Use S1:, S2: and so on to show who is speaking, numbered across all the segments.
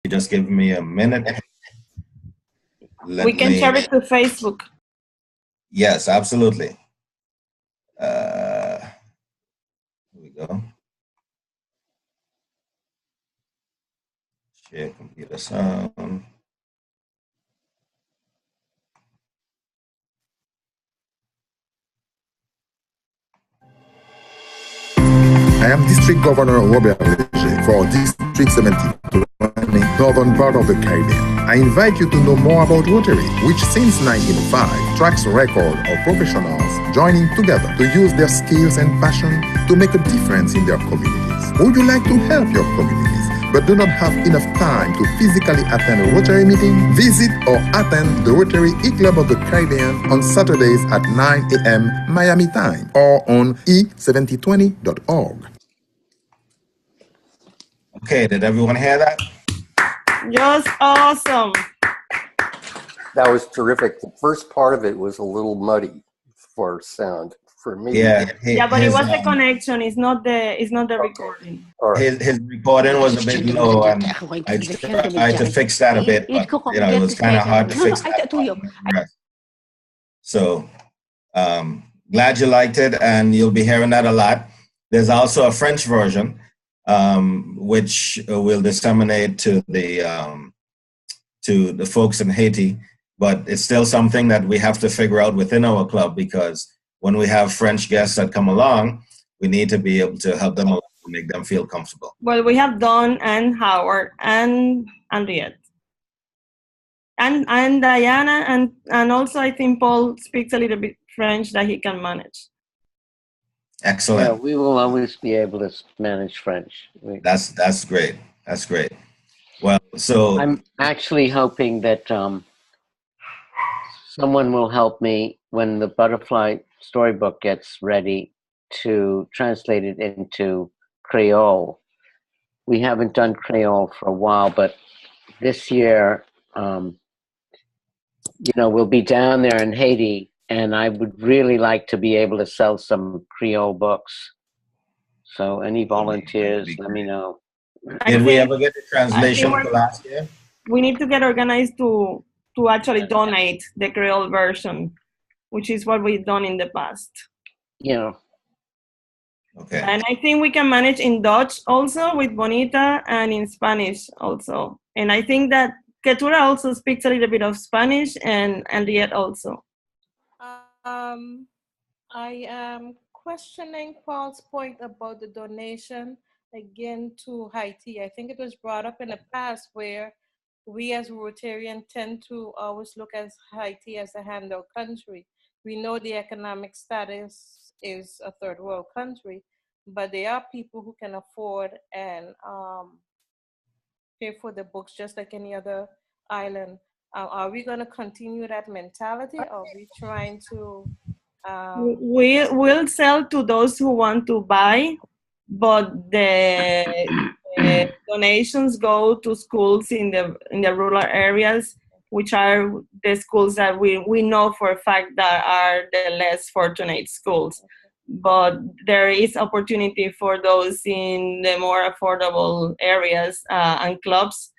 S1: just give me a minute.
S2: We can share it to Facebook.
S1: Yes, absolutely. Here we go. Share computer sound.
S3: I am District Governor Robert Léger for District 72, northern part of the Caribbean. I invite you to know more about Rotary, which since 1905 tracks a record of professionals joining together to use their skills and passion to make a difference in their communities. Would you like to help your communities but do not have enough time to physically attend a Rotary meeting? Visit or attend the Rotary E-Club of the Caribbean on Saturdays at 9 a.m. Miami time or on e7020.org.
S1: Okay, did everyone hear that?
S2: Just awesome.
S4: That was terrific. The first part of it was a little muddy for sound for me.
S1: Yeah.
S2: But it was the connection. It's not the recording.
S4: All right.
S1: His recording was a bit low, and I tried to fix that a bit, but it was kind of hard to fix that. So glad you liked it, and you'll be hearing that a lot. There's also a French version, which we'll disseminate to the folks in Haiti, but it's still something that we have to figure out within our club, because when we have French guests that come along, we need to be able to help them along to make them feel comfortable.
S2: Well, we have Don and Howard and Henriette. And Diana, and also I think Paul speaks a little bit French that he can manage.
S1: Excellent.
S5: Yeah, we will always be able to manage French.
S1: That's great. That's great. Well, so
S5: I'm actually hoping that someone will help me when the Butterfly Storybook gets ready to translate it into Creole. We haven't done Creole for a while, but this year, we'll be down there in Haiti, and I would really like to be able to sell some Creole books. So any volunteers, let me know.
S1: Did we ever get the translation for last year?
S2: We need to get organized to actually donate the Creole version, which is what we've done in the past.
S5: Yeah.
S1: Okay.
S2: And I think we can manage in Dutch also with Bonita, and in Spanish also. And I think that Ketura also speaks a little bit of Spanish, and Henriette also.
S6: I am questioning Paul's point about the donation again to Haiti. I think it was brought up in the past where we as Rotarian tend to always look at Haiti as a handout country. We know the economic status is a third world country, but there are people who can afford and pay for the books just like any other island. Are we going to continue that mentality, or are we trying to...
S2: We'll sell to those who want to buy, but the donations go to schools in the rural areas, which are the schools that we know for a fact that are the less fortunate schools. But there is opportunity for those in the more affordable areas and clubs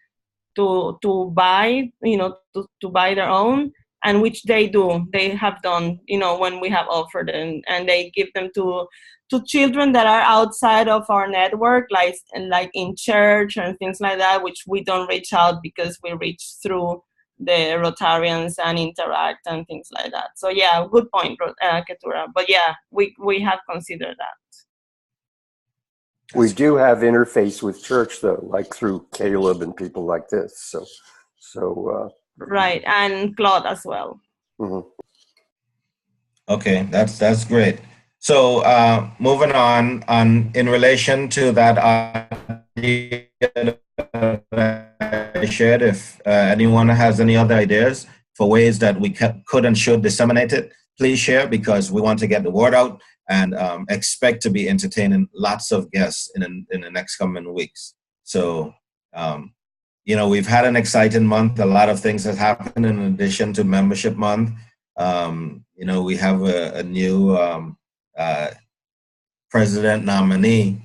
S2: to buy, to buy their own, and which they do. They have done, when we have offered them, and they give them to children that are outside of our network, like in church and things like that, which we don't reach out because we reach through the Rotarians and Interact and things like that. So yeah, good point, Ketura. But yeah, we have considered that.
S4: We do have interface with church though, like through Caleb and people like this. So
S2: right, and Claude as well.
S4: Mm-hmm.
S1: Okay, that's great. So moving on in relation to that idea that I shared, if anyone has any other ideas for ways that we could and should disseminate it, please share, because we want to get the word out and expect to be entertaining lots of guests in the next coming weeks. So, we've had an exciting month. A lot of things have happened in addition to Membership Month. We have a new president nominee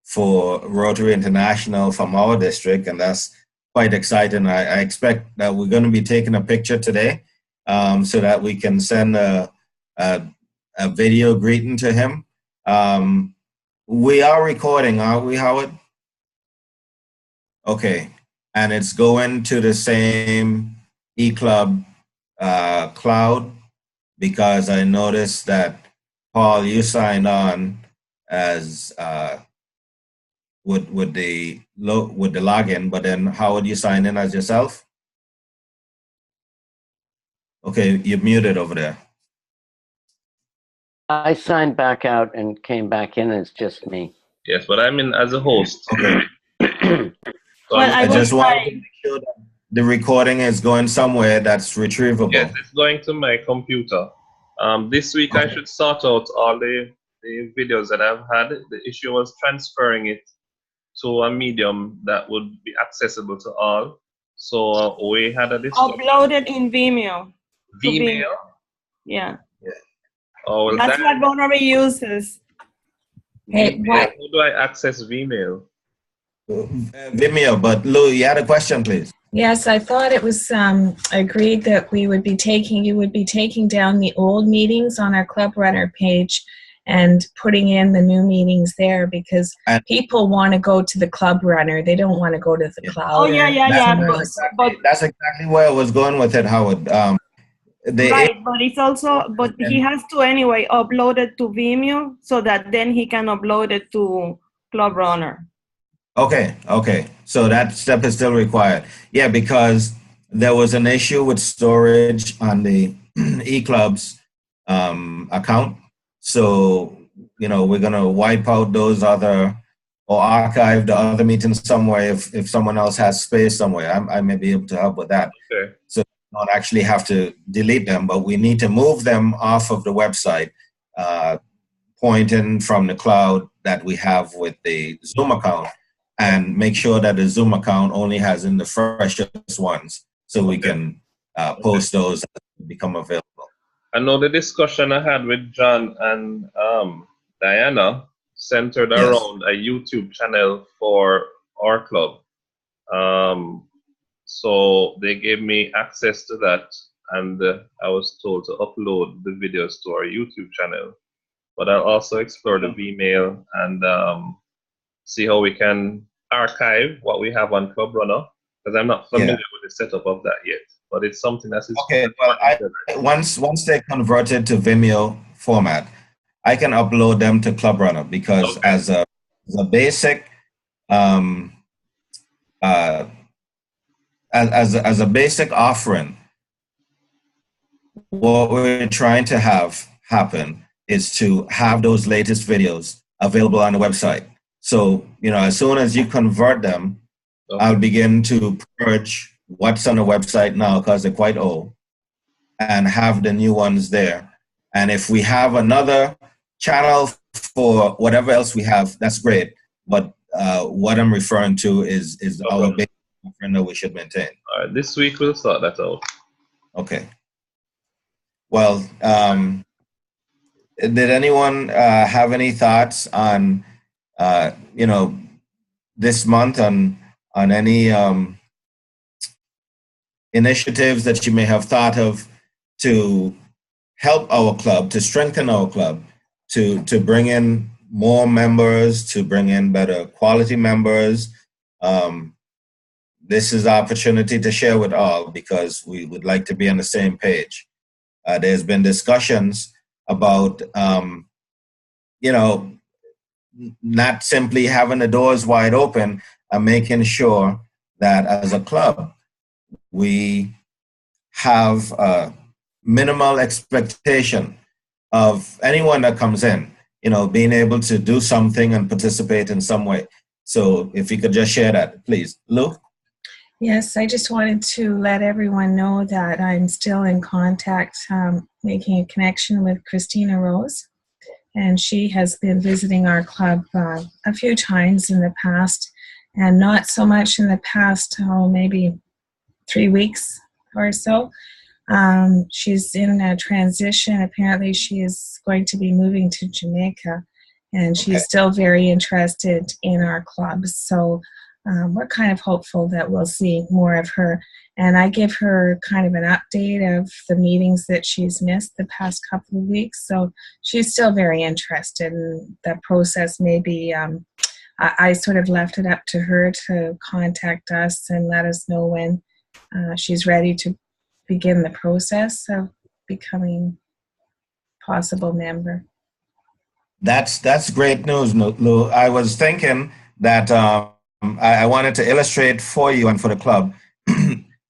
S1: for Rotary International from our district, and that's quite exciting. I expect that we're going to be taking a picture today, so that we can send a video greeting to him. We are recording, aren't we, Howard? Okay, and it's going to the same eClub cloud, because I noticed that, Paul, you signed on as with the login, but then how would you sign in as yourself? Okay, you're muted over there.
S5: I signed back out and came back in. It's just me.
S7: Yes, but I'm in as a host.
S1: Okay.
S7: So
S2: Well,
S1: I just wanted to make sure that the recording is going somewhere that's retrievable.
S7: yes, it's going to my computer. This week I should sort out all the videos that I've had. The issue was transferring it to a medium that would be accessible to all. So we had a discussion.
S2: uploaded in Vimeo. to
S7: Vimeo.
S2: Yeah.
S7: Oh, well,
S2: That's what Rotary uses.
S8: Hey,
S7: Vimeo.
S8: what?
S7: How do I access Vimeo?
S1: Vimeo, but Lou, you had a question, please.
S8: Yes, I thought it was agreed that you would be taking down the old meetings on our Club Runner page and putting in the new meetings there, because people want to go to the Club Runner. They don't want to go to the cloud.
S2: Oh, yeah. But
S1: That's exactly where I was going with it, Howard.
S2: right, but it's also, but he has to anyway upload it to Vimeo so that then he can upload it to Club Runner.
S1: Okay. So that step is still required. Yeah, because there was an issue with storage on the eClub's account. So, we're going to wipe out those other, or archive the other meetings somewhere if someone else has space somewhere. I may be able to help with that.
S7: Okay.
S1: So we don't actually have to delete them, but we need to move them off of the website, pointing from the cloud that we have with the Zoom account, and make sure that the Zoom account only has in the freshest ones, so we can post those as they become available.
S7: I know the discussion I had with John and Diana centered around a YouTube channel for our club. So they gave me access to that, and I was told to upload the videos to our YouTube channel. But I'll also explore the Vimeo and see how we can archive what we have on Club Runner, because I'm not familiar with the setup of that yet. But it's something that's
S1: okay. Well, once they're converted to Vimeo format, I can upload them to Club Runner, because as a basic as a basic offering, what we're trying to have happen is to have those latest videos available on the website. So, as soon as you convert them, I'll begin to purge what's on the website now, because they're quite old, and have the new ones there. And if we have another channel for whatever else we have, that's great. But what I'm referring to is our basic offering that we should maintain.
S7: All right, this week we'll sort that out.
S1: Okay. Well, did anyone have any thoughts on, this month on any initiatives that you may have thought of to help our club, to strengthen our club, to bring in more members, to bring in better quality members? This is our opportunity to share with all, because we would like to be on the same page. There's been discussions about, not simply having the doors wide open, and making sure that as a club, we have a minimal expectation of anyone that comes in, being able to do something and participate in some way. So if you could just share that, please. Lou?
S8: Yes, I just wanted to let everyone know that I'm still in contact, making a connection with Christina Rose, and she has been visiting our club a few times in the past, and not so much in the past, maybe 3 weeks or so. She's in a transition. Apparently she is going to be moving to Jamaica, and she's still very interested in our club. So we're kind of hopeful that we'll see more of her. And I give her kind of an update of the meetings that she's missed the past couple of weeks. So she's still very interested in the process. Maybe I sort of left it up to her to contact us and let us know when she's ready to begin the process of becoming possible member.
S1: That's great news, Lou. I was thinking that I wanted to illustrate for you and for the club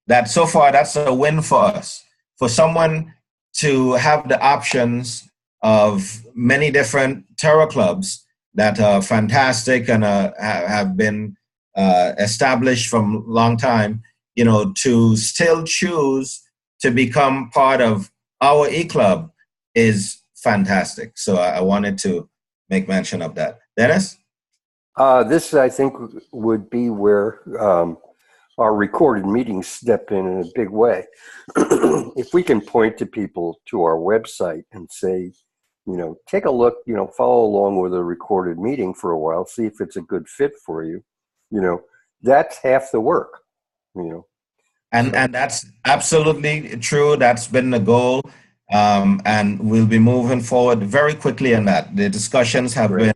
S1: that so far that's a win for us. For someone to have the options of many different terror clubs that are fantastic and have been established from a long time, you know, to still choose to become part of our e-club is fantastic. So I wanted to make mention of that. Dennis?
S4: This, I think, would be where our recorded meetings step in a big way. If we can point to people to our website and say, you know, take a look, you know, follow along with a recorded meeting for a while, see if it's a good fit for you, you know, that's half the work, you know.
S1: And that's absolutely true. That's been the goal. And we'll be moving forward very quickly on that. The discussions have been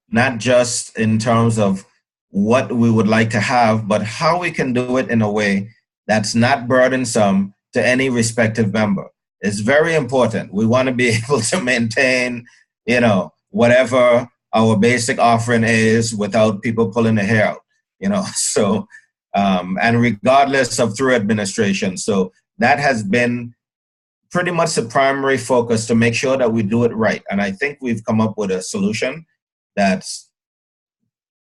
S1: not just in terms of what we would like to have, but how we can do it in a way that's not burdensome to any respective member. It's very important. We want to be able to maintain, you know, whatever our basic offering is without people pulling their hair out, you know. So, and regardless of through administration. So that has been pretty much the primary focus to make sure that we do it right. And I think we've come up with a solution that's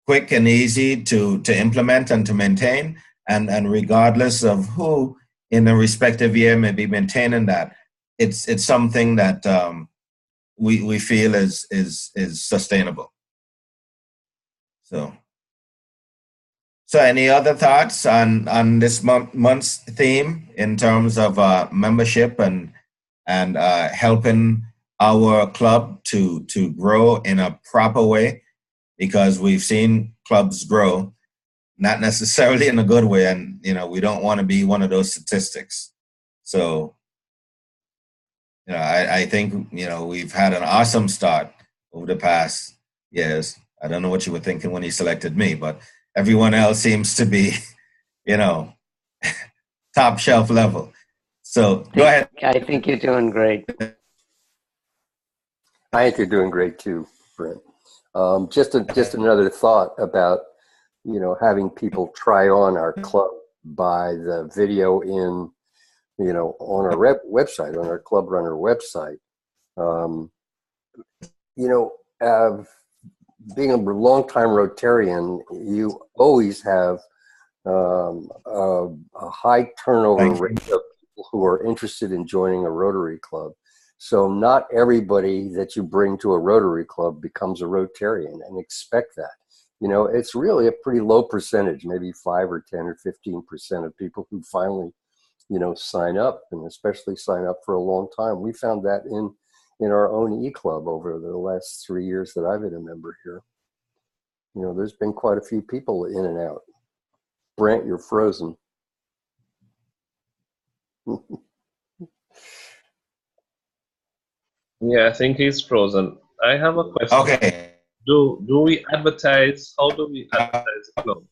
S1: quick and easy to implement and to maintain. And regardless of who in the respective year may be maintaining that, it's something that we feel is sustainable. So any other thoughts on this month's theme in terms of membership and helping our club to grow in a proper way? Because we've seen clubs grow, not necessarily in a good way, and you know we don't want to be one of those statistics. So, you know, I think you know we've had an awesome start over the past years. I don't know what you were thinking when you selected me, but everyone else seems to be, you know, top shelf level. So go ahead.
S5: I think you're doing great.
S4: I think you're doing great too, Brent. Just another thought about, you know, having people try on our club by the video in, you know, on our website, on our Club Runner website. You know, being a longtime Rotarian, you always have a high turnover rate of people who are interested in joining a Rotary club. So not everybody that you bring to a Rotary club becomes a Rotarian, and expect that. You know, it's really a pretty low percentage, maybe 5 or 10 or 15% of people who finally, you know, sign up, and especially sign up for a long time. We found that in our own e-club over the last 3 years that I've been a member here. You know, there's been quite a few people in and out. Brent, you're frozen.
S7: Yeah, I think he's frozen. I have a question.
S1: Okay.
S7: Do we advertise? How do we advertise the club?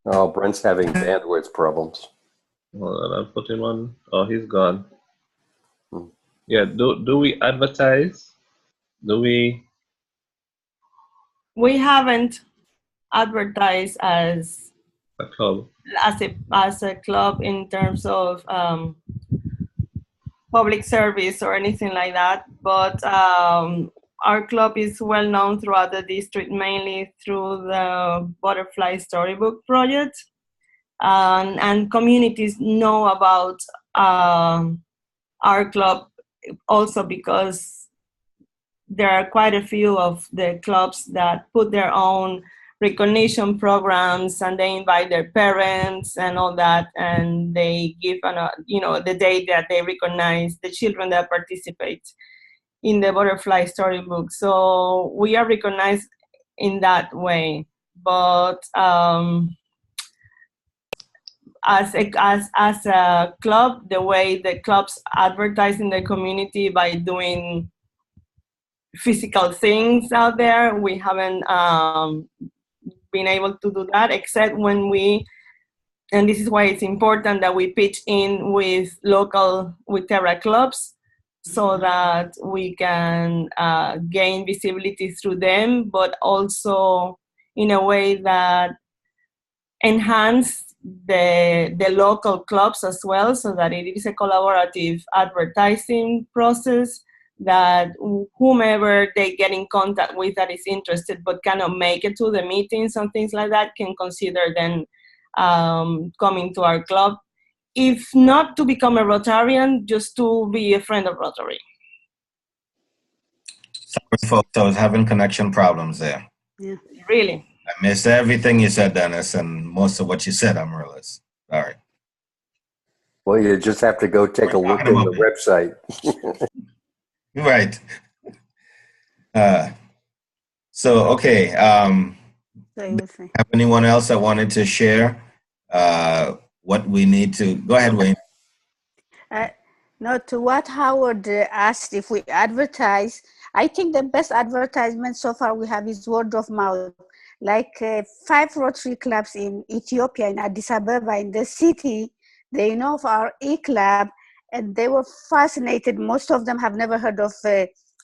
S4: Oh, Brent's having bandwidth problems.
S7: Hold on, I'll put him on. Oh, he's gone. Yeah, do we advertise? Do we?
S2: We haven't advertised as
S7: A club.
S2: as a club in terms of public service or anything like that, but our club is well known throughout the district, mainly through the Butterfly Storybook project, and communities know about our club also because there are quite a few of the clubs that put their own recognition programs, and they invite their parents and all that, and they give you know, the day that they recognize the children that participate in the Butterfly Storybook. So we are recognized in that way. But as a club, the way the clubs advertise in the community by doing physical things out there, we haven't been able to do that, except when and this is why it's important that we pitch in with Terra clubs, so that we can gain visibility through them, but also in a way that enhance the local clubs as well, so that it is a collaborative advertising process, that whomever they get in contact with that is interested but cannot make it to the meetings and things like that can consider then coming to our club, if not to become a Rotarian, just to be a friend of Rotary.
S1: Sorry, folks, I was having connection problems there.
S9: Yeah.
S2: Really?
S1: I missed everything you said, Dennis, and most of what you said, Amaryllis. Sorry.
S4: Well, you just have to go take a look at the website.
S1: Right. So, okay. Have anyone else that wanted to share what we need to? Go ahead, Wayne.
S9: No, to what Howard asked if we advertise, I think the best advertisement so far we have is word of mouth. Like 5 Rotary clubs in Ethiopia, in Addis Ababa, in the city, they know of our e-club, and they were fascinated. Most of them have never heard of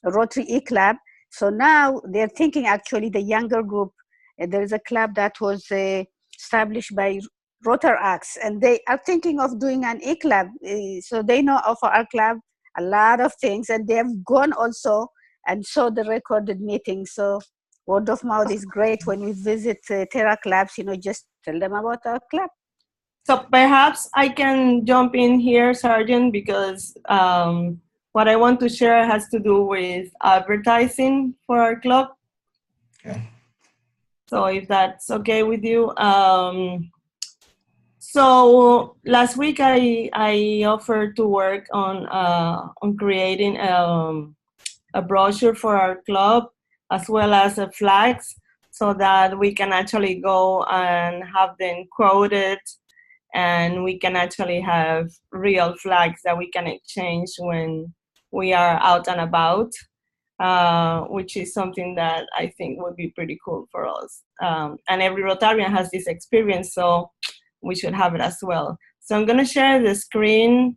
S9: Rotary e-club. So now they're thinking, actually, the younger group, there is a club that was established by Rotaract, and they are thinking of doing an e-club. So they know of our club a lot of things, and they have gone also and saw the recorded meetings. So word of mouth is great. When we visit Terra clubs, just tell them about our club.
S2: So perhaps I can jump in here, Sergeant, because what I want to share has to do with advertising for our club.
S1: Okay.
S2: So if that's okay with you. So last week I offered to work on creating a brochure for our club, as well as flags, so that we can actually go and have them quoted, and we can actually have real flags that we can exchange when we are out and about, which is something that I think would be pretty cool for us. And every Rotarian has this experience, so we should have it as well. So I'm gonna share the screen.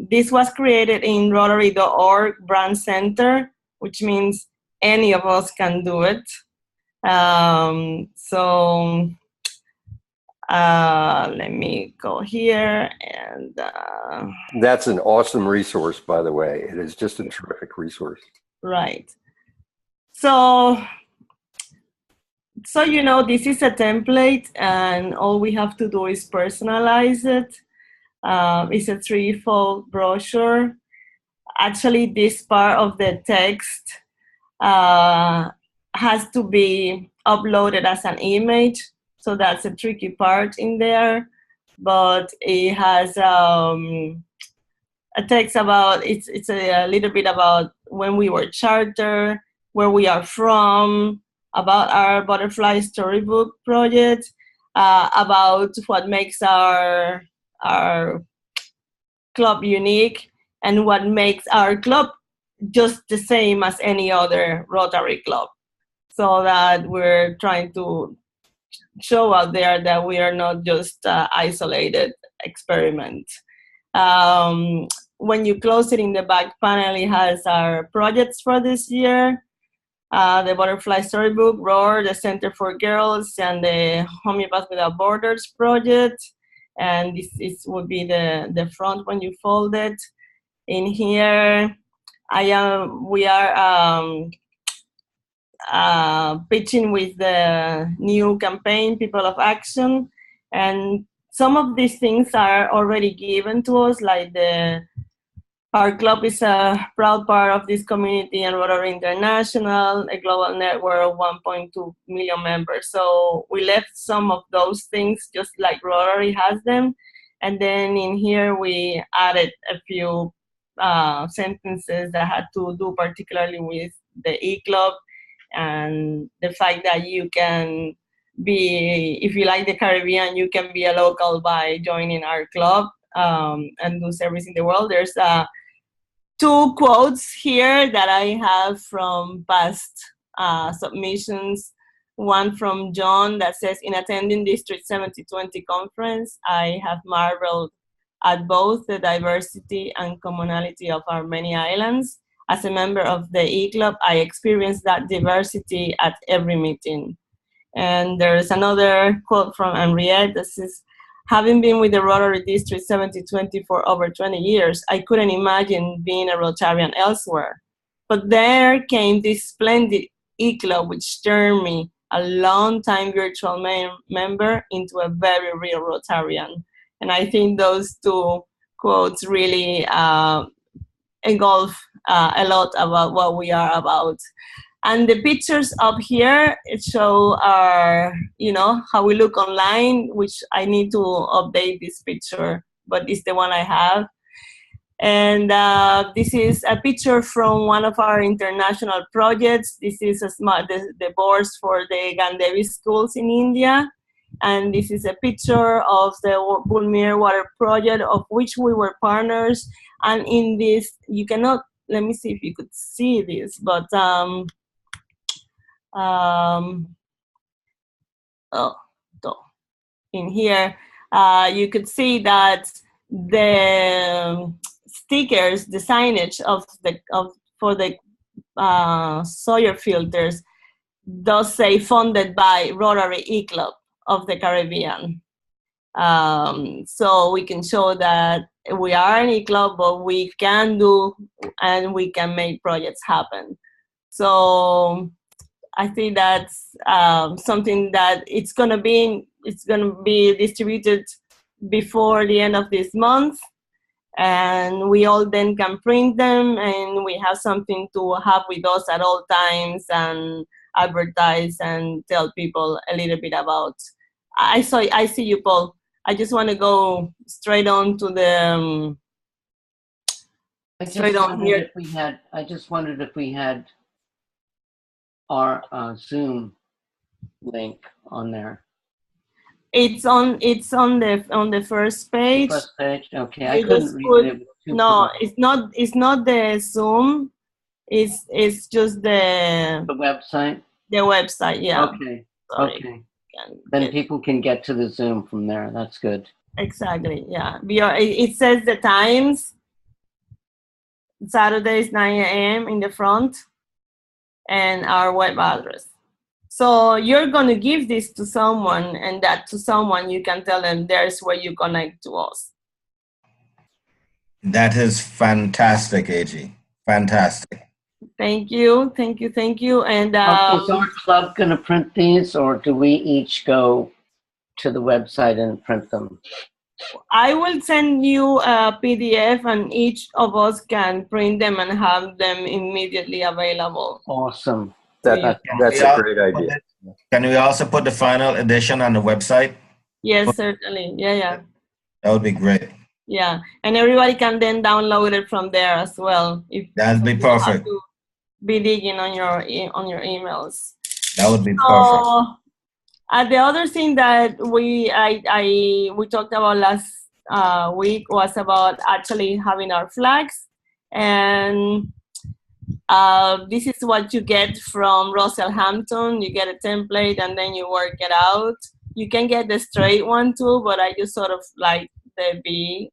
S2: This was created in Rotary.org Brand Center, which means any of us can do it. Let me go here and...
S4: That's an awesome resource, by the way. It is just a terrific resource.
S2: Right. So this is a template, and all we have to do is personalize it. It's a 3-fold brochure. Actually, this part of the text has to be uploaded as an image, so that's a tricky part in there. But it has a text about, it's a little bit about when we were chartered, where we are from, about our butterfly storybook project, about what makes our club unique, and what makes our club just the same as any other Rotary club, so that we're trying to show out there that we are not just isolated experiment. When you close it in the back panel, it has our projects for this year. The Butterfly Storybook, ROAR, the Center for Girls, and the Homeopath Without Borders project. And this would be the front when you fold it. In here, we are pitching with the new campaign, People of Action. And some of these things are already given to us, like our club is a proud part of this community and Rotary International, a global network of 1.2 million members. So we left some of those things just like Rotary has them. And then in here we added a few sentences that had to do particularly with the e-club. and the fact that you can be, if you like the Caribbean, you can be a local by joining our club and do service in the world. There's two quotes here that I have from past submissions. One from John that says, in attending District 7020 conference, I have marveled at both the diversity and commonality of our many islands. As a member of the E-Club, I experienced that diversity at every meeting. And there's another quote from Henriette that says, having been with the Rotary District 7020 for over 20 years, I couldn't imagine being a Rotarian elsewhere. But there came this splendid E-Club, which turned me, a long-time virtual member, into a very real Rotarian. And I think those two quotes really engulf a lot about what we are about. And the pictures up here show our, how we look online, which I need to update this picture, but it's the one I have. And this is a picture from one of our international projects. This is the boards for the Gandevi schools in India. And this is a picture of the Bulmir water project, of which we were partners. And in this, you cannot, let me see if you could see this, but in here, you could see that the stickers, the signage for the Sawyer filters does say funded by Rotary E-Club of the Caribbean. So we can show that we are an E-Club, but we can do and we can make projects happen. So I think that's something that it's gonna be distributed before the end of this month, and we all then can print them, and we have something to have with us at all times and advertise and tell people a little bit about. I see you, Paul. I just want to go straight on to the straight on here.
S5: I just wondered if we had our Zoom link on there.
S2: It's on the first page.
S5: The first page, okay.
S2: I couldn't read it. No, it's not the Zoom. It's just the
S5: website.
S2: The website, yeah.
S5: Okay.
S2: Sorry.
S5: Okay. Then people can get to the Zoom from there. That's good.
S2: Exactly. Yeah. It says the times. Saturdays 9 a.m. in the front, and our web address. So you're going to give this to someone, and that to someone you can tell them there's where you connect to us.
S1: That is fantastic, AG. Fantastic.
S2: Thank you. Thank you. Thank you. And
S5: is our club going to print these, or do we each go to the website and print them?
S2: I will send you a PDF, and each of us can print them and have them immediately available.
S5: Awesome.
S4: That's a great idea.
S1: Can we also put the final edition on the website?
S2: Yes, certainly. Yeah.
S1: That would be great.
S2: Yeah, and everybody can then download it from there as well.
S1: That'd be perfect.
S2: Be digging on your emails.
S1: That would be perfect.
S2: The other thing that we talked about last week was about actually having our flags, and this is what you get from Russell Hampton. You get a template and then you work it out. You can get the straight one too, but I just sort of like the B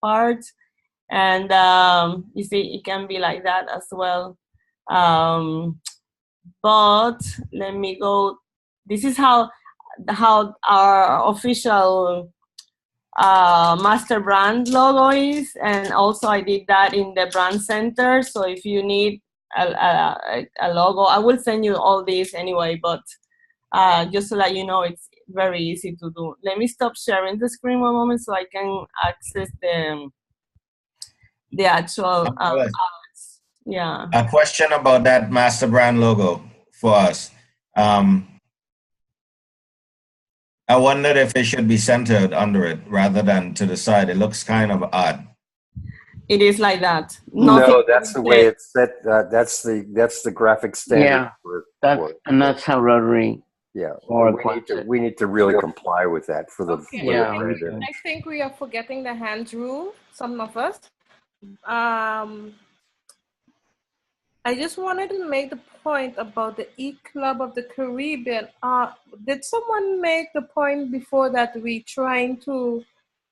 S2: part, and you see it can be like that as well. But let me go. This is how our official master brand logo is, and also I did that in the brand center. So if you need a logo, I will send you all these anyway, but just so that you know, it's very easy to do. Let me stop sharing the screen one moment so I can access the actual yeah.
S1: A question about that master brand logo for us. I wondered if it should be centered under it rather than to the side. It looks kind of odd.
S2: it is like that. Nothing
S4: No, that's the way it's set. That's the graphic standard.
S5: Yeah, that's how Rotary.
S4: Yeah,
S5: Or
S4: we need to really comply with that for the.
S6: Okay.
S5: Yeah,
S6: I think we are forgetting the hands rule. Some of us. I just wanted to make the point about the E-Club of the Caribbean. Did someone make the point before that we trying to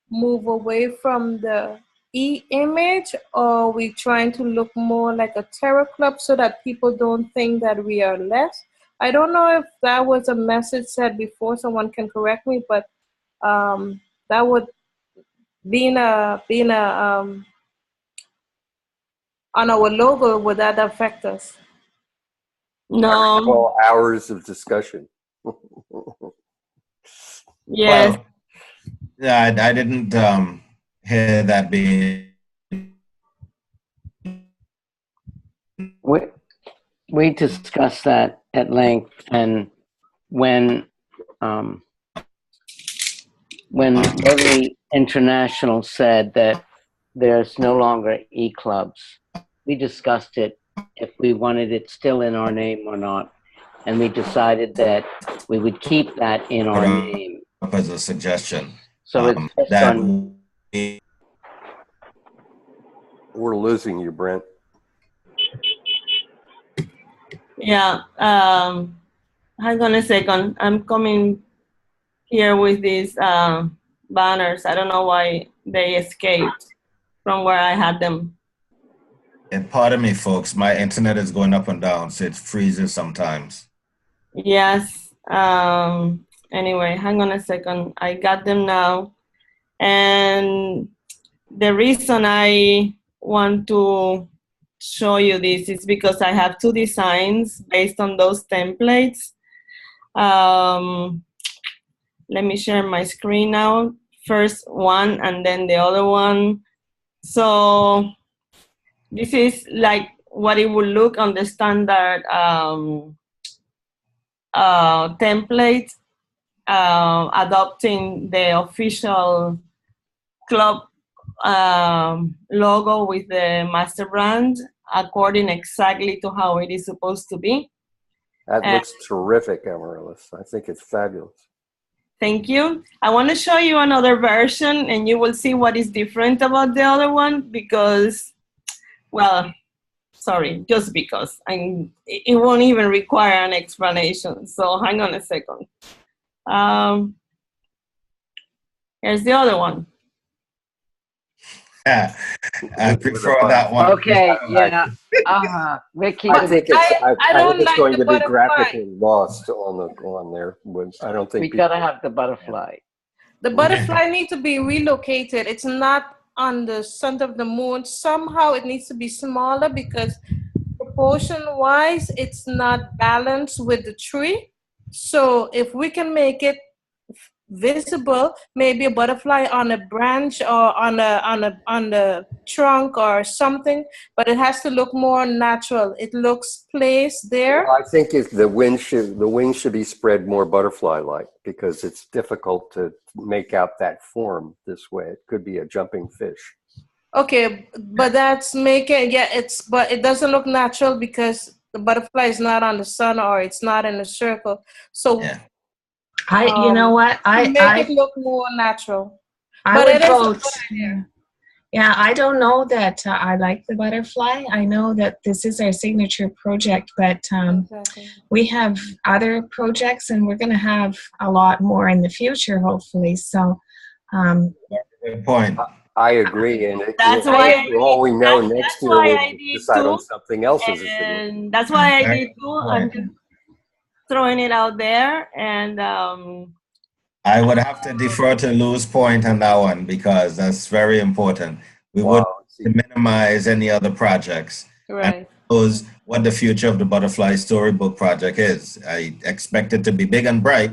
S6: move away from the E-image, or we trying to look more like a terror club so that people don't think that we are less? I don't know if that was a message said before. Someone can correct me, but that would being a on our logo, would that affect us?
S2: No.
S4: Well, hours of discussion.
S2: Yes.
S1: Well, yeah, I didn't hear that being.
S5: We discussed that at length, and when Rotary International said that there's no longer E-clubs, we discussed it if we wanted it still in our name or not, and we decided that we would keep that in our name.
S1: As a suggestion.
S5: So it's just
S1: that
S5: on.
S4: We're losing you, Brent.
S2: Yeah. Hang on a second. I'm coming here with these banners. I don't know why they escaped from where I had them.
S1: And pardon me, folks, my internet is going up and down, so it freezes sometimes.
S2: Yes. Anyway, hang on a second. I got them now. And the reason I want to show you this is because I have two designs based on those templates. Let me share my screen now. First one and then the other one. So this is like what it would look on the standard template, adopting the official club logo with the master brand according exactly to how it is supposed to be.
S4: That looks terrific, Amaryllis. I think it's fabulous.
S2: Thank you. I want to show you another version and you will see what is different about the other one because, well, sorry, just because. It won't even require an explanation. So hang on a second. Here's the other one.
S1: Yeah, I prefer that one.
S5: Okay, yeah. Ricky,
S4: I think it's going to be
S6: butterfly.
S4: graphically lost on there. I don't think
S5: we gotta have the butterfly.
S6: The butterfly needs to be relocated. It's not on the center of the moon. Somehow it needs to be smaller because proportion-wise, it's not balanced with the tree. So if we can make it visible, maybe a butterfly on a branch or on the trunk or something, but it has to look more natural. It looks placed there.
S4: Well, I think if the wings should be spread more butterfly-like because it's difficult to make out that form this way. It could be a jumping fish.
S6: Okay, but that's making but it doesn't look natural because the butterfly is not on the sun or it's not in a circle. So
S1: yeah.
S8: You know what?
S6: make it look more natural.
S8: I would vote. Yeah, I don't know that I like the butterfly. I know that this is our signature project, but we have other projects and we're going to have a lot more in the future, hopefully. So,
S1: good point.
S4: I agree, and
S2: that's why
S4: all we know next year we'll decide on something else.
S2: And that's why I did too. I'm just throwing it out there, and
S1: I would have to defer to Lou's point on that one because that's very important. We would minimize any other projects.
S6: Right.
S1: And what the future of the Butterfly Storybook project is. I expect it to be big and bright,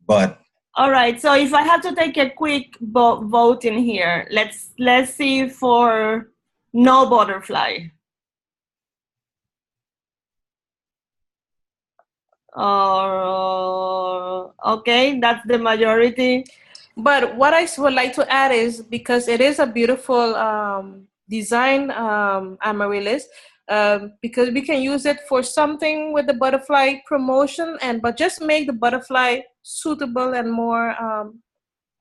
S1: but
S2: all right. So if I have to take a quick vote in here, let's see for no butterfly. Okay, that's the majority.
S6: But what I would like to add is because it is a beautiful design, Amaryllis, because we can use it for something with the butterfly promotion, but just make the butterfly suitable and more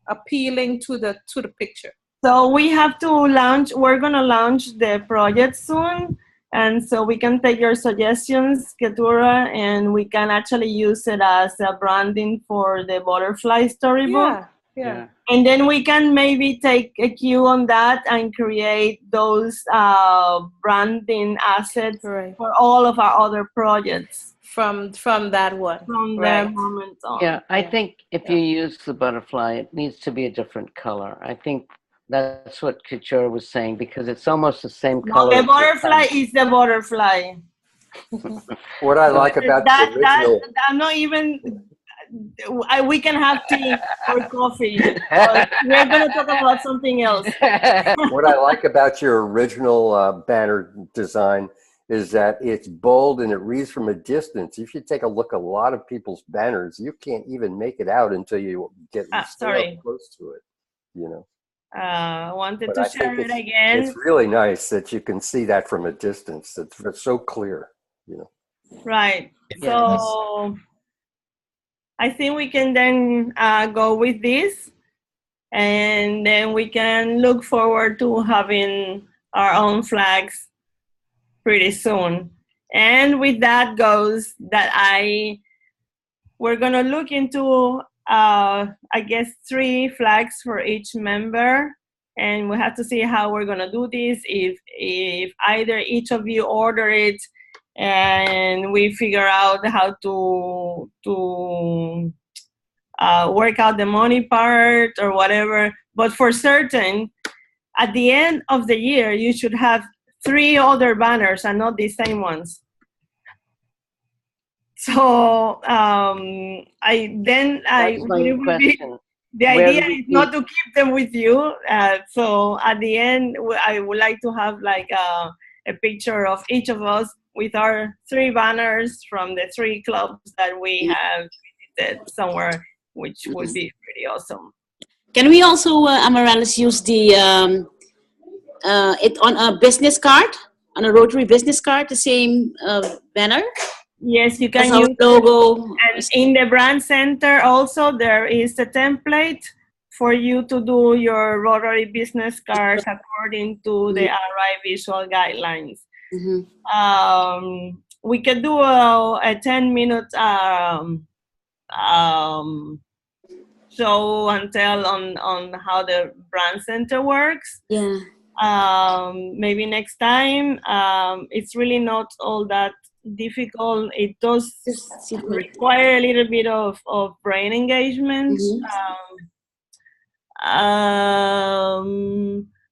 S6: appealing to the picture.
S2: So we have to launch, we're gonna launch the project soon. And so we can take your suggestions, Keturah, and we can actually use it as a branding for the butterfly storybook.
S6: Yeah.
S2: And then we can maybe take a cue on that and create those branding assets for all of our other projects.
S6: From that one.
S2: From that moment on.
S5: Yeah, I think if you use the butterfly, it needs to be a different color. I think that's what Keturah was saying, because it's almost the same color.
S2: The butterfly is the butterfly.
S4: What I like about the original...
S2: I'm not even... we can have tea or coffee. We're going to talk about something else.
S4: What I like about your original banner design is that it's bold and it reads from a distance. If you take a look at a lot of people's banners, you can't even make it out until you get up close to it, you know.
S2: Wanted to share it again.
S4: It's really nice that you can see that from a distance. It's so clear, you know.
S2: Right. So I think we can then go with this, and then we can look forward to having our own flags pretty soon. And with that goes that we're gonna look into I guess 3 flags for each member, and we have to see how we're gonna do this. If either each of you order it and we figure out how to work out the money part or whatever. But for certain, at the end of the year, you should have 3 other banners and not the same ones. So the idea is not to keep them with you. So at the end, I would like to have like a picture of each of us with our 3 banners from the 3 clubs that we have visited somewhere, which would be pretty awesome.
S10: Can we also, Amaryllis, use the it on a business card, on a Rotary business card, the same banner?
S2: Yes, you can use
S10: logo.
S2: And in the brand center also there is a template for you to do your Rotary business cards according to the RI visual guidelines. We could do a 10-minute show and tell on how the brand center works.
S10: Yeah.
S2: Maybe next time. It's really not all that difficult. It does require a little bit of brain engagement.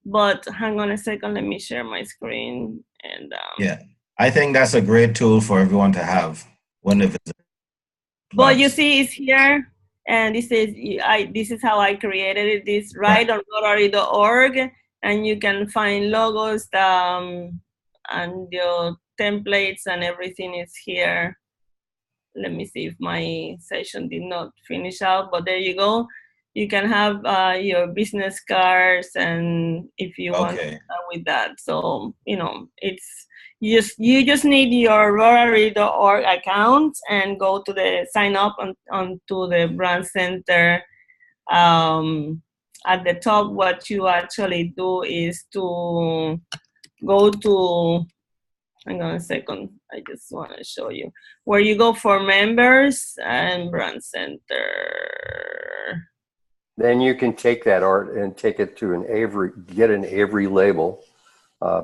S2: But hang on a second, let me share my screen. And
S1: yeah, I think that's a great tool for everyone to have when they visit.
S2: But you see, it's here, and this is how I created it. This right on Rotary.org, and you can find logos and your templates and everything is here. Let me see if my session did not finish out, but there you go. You can have your business cards, and if you want to start with that. So, you know, you just need your Rotary.org account and go to the sign up onto the brand center. At the top, what you actually do is to go to, hang on a second, I just want to show you where you go for members and brand center.
S4: Then you can take that art and take it to get an Avery label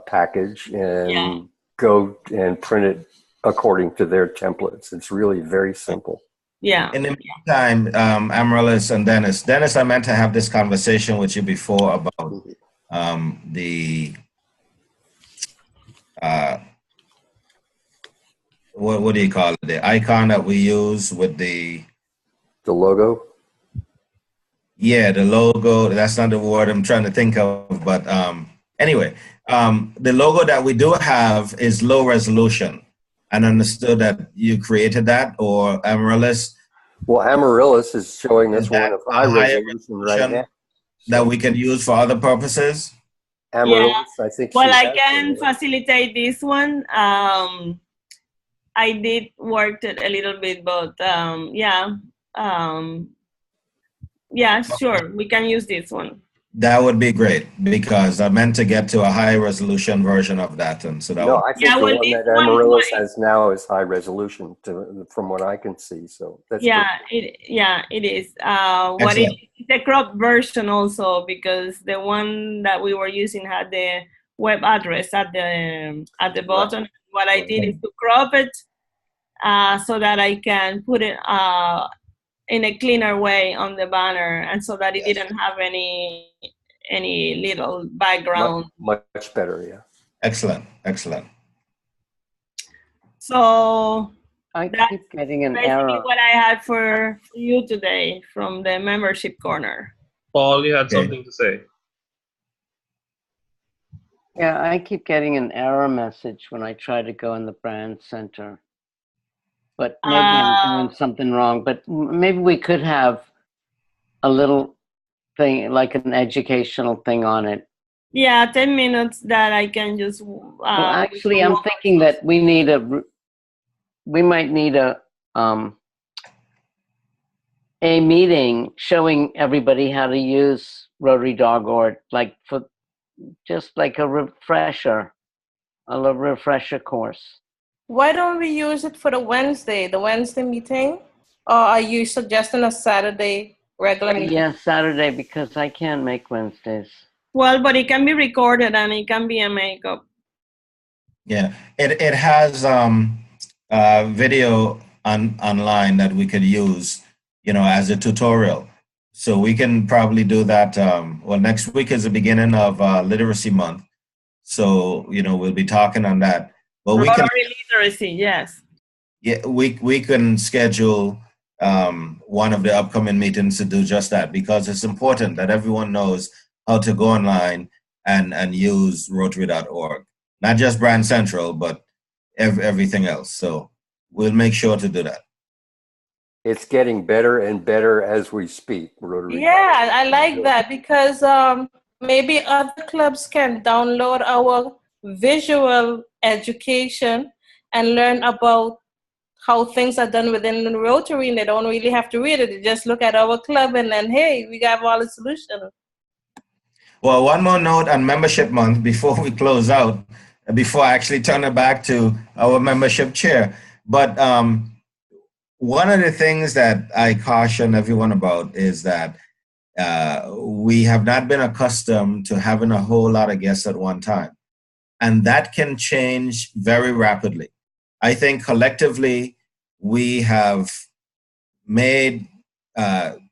S4: package and go and print it according to their templates. It's really very simple.
S2: Yeah.
S1: In the meantime, Amaryllis and Dennis, I meant to have this conversation with you before about the what do you call it? The icon that we use with the
S4: logo.
S1: Yeah, the logo. That's not the word I'm trying to think of, but anyway, the logo that we do have is low resolution. And understood that you created that, or Amaryllis.
S4: Well, Amaryllis is showing us one of high resolution right now.
S1: That we can use for other purposes.
S4: Amaryllis, I think she
S2: Well, I
S4: has
S2: can
S4: one, right?
S2: facilitate this one. I did work it a little bit, but sure, we can use this one.
S1: That would be great because I meant to get to a high resolution version of that, and so that
S4: No,
S1: would.
S4: I think the
S2: well,
S4: one
S2: this
S4: that
S2: one is
S4: Amaryllis has now is high resolution from what I can see. So that's good.
S2: it is. What it
S1: Excellent.
S2: is, it's a crop version also because the one that we were using had the web address at the bottom. What I did is to crop it so that I can put it in a cleaner way on the banner, and so that it didn't have any little background.
S4: Much better, yeah.
S1: Excellent. Excellent.
S2: So
S5: I
S2: that's
S5: keep getting an
S2: basically
S5: error.
S2: what I had for you today from the membership corner.
S7: Paul, you had
S1: Okay.
S7: something to say.
S5: Yeah, I keep getting an error message when I try to go in the brand center. But maybe I'm doing something wrong. But maybe we could have a little thing, like an educational thing on it.
S2: Yeah, 10 minutes that I can just.
S5: Well, actually, I'm thinking that we might need a meeting showing everybody how to use Rotary.org, like for just like a refresher course.
S6: Why don't we use it for the Wednesday meeting? Or are you suggesting a Saturday regular meeting?
S5: Yeah, Saturday, because I can't make Wednesdays.
S2: Well, but it can be recorded and it can be a makeup.
S1: Yeah, it has video online that we could use, as a tutorial. So we can probably do that. Well, next week is the beginning of Literacy Month, so we'll be talking on that. But we can,
S2: Rotary literacy, yes.
S1: yeah, we can schedule one of the upcoming meetings to do just that because it's important that everyone knows how to go online and use Rotary.org. Not just Brand Central, but everything else. So we'll make sure to do that.
S4: It's getting better and better as we speak, Rotary.
S6: Yeah, I like that because maybe other clubs can download our visual education and learn about how things are done within the Rotary, and they don't really have to read it. They just look at our club and then, hey, we got all the solutions.
S1: Well, one more note on membership month before we close out, before I actually turn it back to our membership chair. But one of the things that I caution everyone about is that we have not been accustomed to having a whole lot of guests at one time. And that can change very rapidly. I think collectively we have made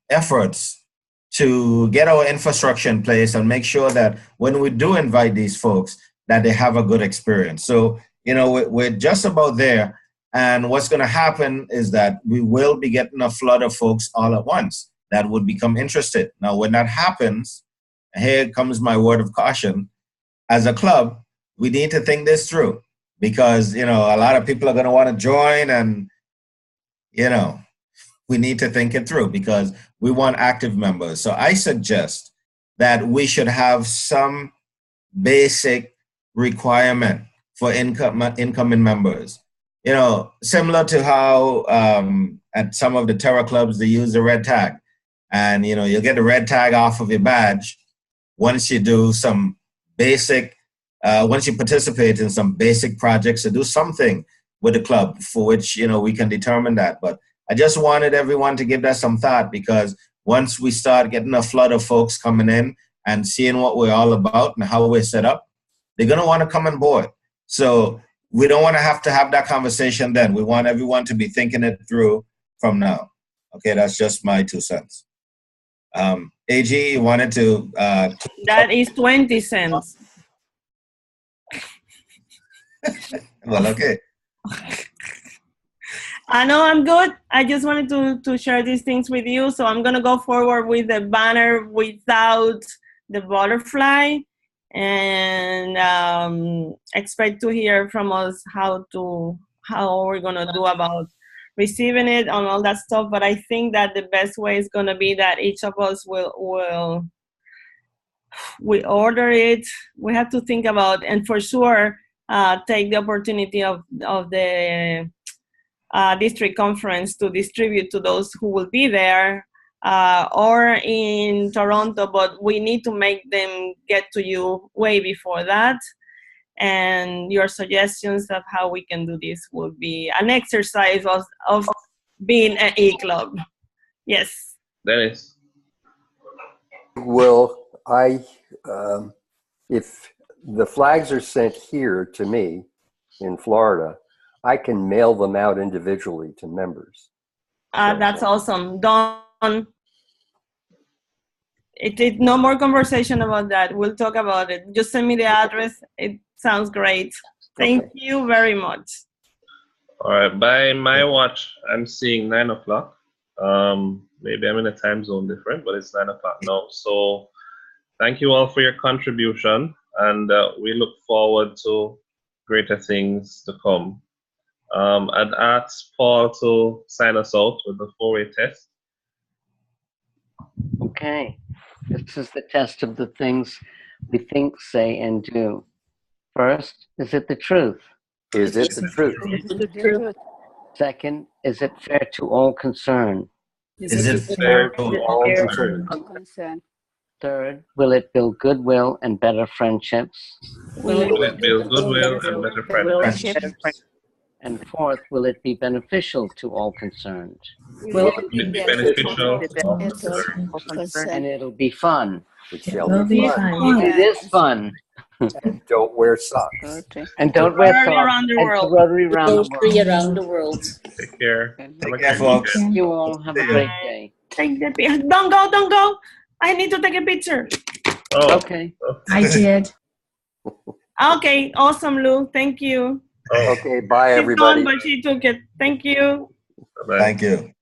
S1: efforts to get our infrastructure in place and make sure that when we do invite these folks, that they have a good experience. So, we're just about there. And what's going to happen is that we will be getting a flood of folks all at once that would become interested. Now, when that happens, here comes my word of caution. As a club, we need to think this through because, a lot of people are going to want to join and, we need to think it through because we want active members. So I suggest that we should have some basic requirement for incoming members. Similar to how at some of the Terra clubs, they use the red tag. And, you'll get the red tag off of your badge once you do some basic, once you participate in some basic projects or do something with the club for which, we can determine that. But I just wanted everyone to give that some thought because once we start getting a flood of folks coming in and seeing what we're all about and how we're set up, they're going to want to come on board. So we don't want to have that conversation then. We want everyone to be thinking it through from now. Okay, that's just my 2 cents. AG, you wanted to...
S2: that is 20 cents.
S1: Well, okay.
S2: I know I'm good. I just wanted to share these things with you. So I'm going to go forward with the banner without the butterfly and expect to hear from us how we're going to do about receiving it and all that stuff. But I think that the best way is going to be that each of us will we order it. We have to think about, and for sure, take the opportunity of the district conference to distribute to those who will be there, or in Toronto, but we need to make them get to you way before that. And your suggestions of how we can do this will be an exercise of being an e-club. Yes.
S7: Dennis.
S4: Will if the flags are sent here to me in Florida, I can mail them out individually to members.
S2: That's awesome. Don, no more conversation about that. We'll talk about it. Just send me the address. It sounds great. Thank you very much.
S7: All right. By my watch, I'm seeing 9 o'clock. Maybe I'm in a time zone different, but it's 9 o'clock now. So thank you all for your contribution, and we look forward to greater things to come. I'd ask Paul to sign us out with the 4-way test.
S5: Okay. This is the test of the things we think, say, and do. First, is it the truth?
S4: Is it the truth?
S9: The truth.
S5: Second, is it fair to all concerned?
S1: Is it fair to all concerned?
S9: Concern.
S5: Third, will it build goodwill and better friendships?
S7: Will it build goodwill and better friendships?
S5: And fourth, will it be beneficial to all concerned?
S7: Will it be beneficial to all concerned?
S5: And it'll be fun.
S4: It shall be fun.
S5: It is fun.
S4: And don't wear socks.
S5: And don't wear
S2: Rotary
S5: socks.
S2: around the
S5: And
S2: world.
S5: Rotary around the
S10: Rotary
S5: world.
S10: around the world.
S7: Take care.
S1: Take care, folks.
S5: You all have a great day.
S2: Take the picture. Don't go. I need to take a picture.
S7: Oh,
S5: Okay.
S8: I did.
S2: Okay, awesome, Lou. Thank you.
S7: Oh,
S4: Okay, bye
S2: She's
S4: everybody.
S2: gone, but she took it. Thank you.
S7: bye-bye.
S1: Thank you.